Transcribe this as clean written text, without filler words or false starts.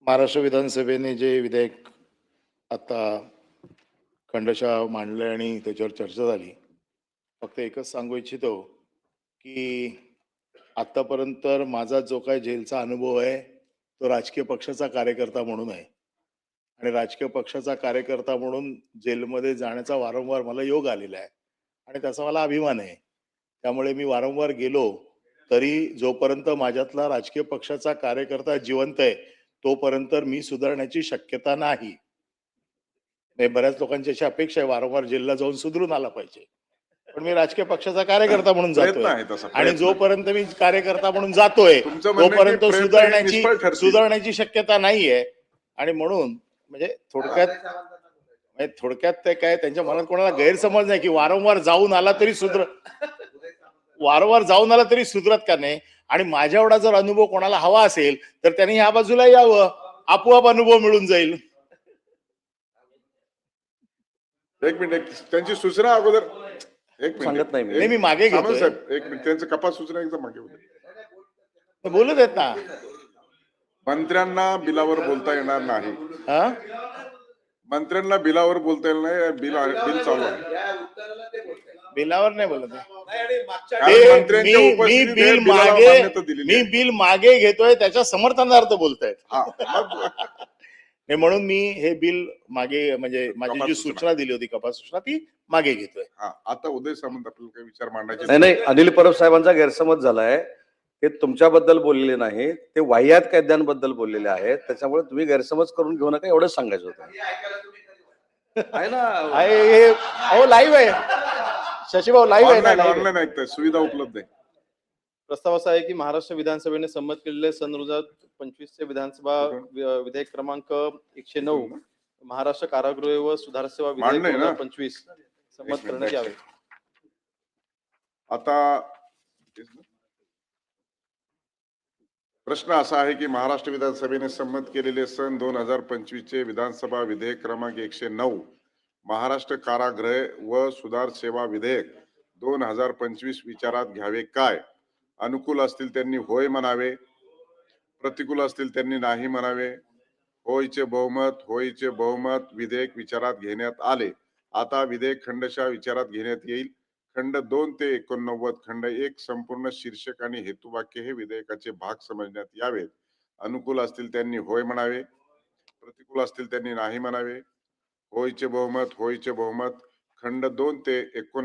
महाराष्ट्र विधानसभेने जे विधेयक आता खंडशः मांडले आणि त्याच्यावर चर्चा झाली. फक्त एकच सांगू इच्छितो की आतापर्यंत माझा जो काही जेलचा अनुभव आहे तो राजकीय पक्षाचा कार्यकर्ता म्हणून आहे आणि राजकीय पक्षाचा कार्यकर्ता म्हणून जेलमध्ये जाण्याचा वारंवार मला योग आलेला आहे आणि त्याचा मला अभिमान आहे. त्यामुळे मी वारंवार गेलो तरी जोपर्यंत माझ्यातला राजकीय पक्षाचा कार्यकर्ता जिवंत आहे तोपर्यंत मी सुधारण्याची शक्यता नाही. बऱ्याच लोकांची अशी अपेक्षा आहे वारंवार जेलला जाऊन सुधरून आला पाहिजे. पण मी राजकीय पक्षाचा कार्यकर्ता म्हणून जातोय आणि जोपर्यंत मी कार्यकर्ता म्हणून जातोय तोपर्यंत सुधारण्याची शक्यता नाहीये. आणि म्हणून म्हणजे थोडक्यात ते काय त्यांच्या मनात कोणाला गैरसमज नाही की वारंवार जाऊन आला तरी सुधरत का नाही. आणि माझ्या एवढा जर अनुभव कोणाला हवा असेल तर त्यांनी ह्या बाजूला यावं, आपोआप अनुभव मिळून जाईल. एक मिनिट, त्यांची सूचना अगोदर एक सांगत नाही नाही, मी मागे घेतोय. एक मिनिट, त्यांचं कपात सूचना एकदा मागे होते. बोलू देत ना. मंत्र्यांना बिलावर बोलता येणार नाही. मंत्र्यांना बिलावर बोलता येणार नाही. बिल चालू आहे. बिलावर नाही बोलत मी बिल मागे घेतोय त्याच्या समर्थनार्थ बोलतायत. म्हणून मी हे बिल मागे म्हणजे माझी जी सूचना दिली होती कपात सूचना ती मागे घेतोय. आता उदय सामंत आपल्याला काही विचार मांडायचे नाही. अनिल परब साहेबांचा गैरसमज झालाय. ते तुमच्याबद्दल बोललेले नाही, ते वाह्यात कैद्यांबद्दल बोललेले आहेत. त्याच्यामुळे तुम्ही गैरसमज करून घेऊ नका एवढंच सांगायचं होतं. आहे ना, लाईव्ह आहे शशीभाऊ, लाईव्ह आहे ना. ऑनलाईन ऐकताय, सुविधा उपलब्ध आहे. प्रस्ताव असा आहे की महाराष्ट्र विधानसभेने संमत केलेले सन 2025 चे विधानसभा विधेयक क्रमांक 109 महाराष्ट्र कारागृह व सुधार सेवा विधेयक 2025 संमत करण्यात यावे. आता प्रश्न असा आहे की महाराष्ट्र विधानसभेने संमत केलेले सन 2025 चे विधानसभा विधेयक क्रमांक 109 महाराष्ट्र कारागृह व सुधार सेवा विधेयक 2025 विचारात घ्यावे काय? अनुकूल असतील त्यांनी होय म्हणावे, प्रतिकूल असतील त्यांनी नाही म्हणावे. होयचे बहुमत विधेयक विचारात घेण्यात आले. आता विधेयक खंडशः विचारात घेण्यात येईल. खंड 2 ते 89 खंड 1 संपूर्ण शीर्षक आणि हेतुवाक्य हे विधेयकाचे भाग समजण्यात यावेत. अनुकूल असतील त्यांनी होय म्हणावे, प्रतिकूल असतील त्यांनी नाही म्हणावे. होयचे बहुमत खंड 2 ते 89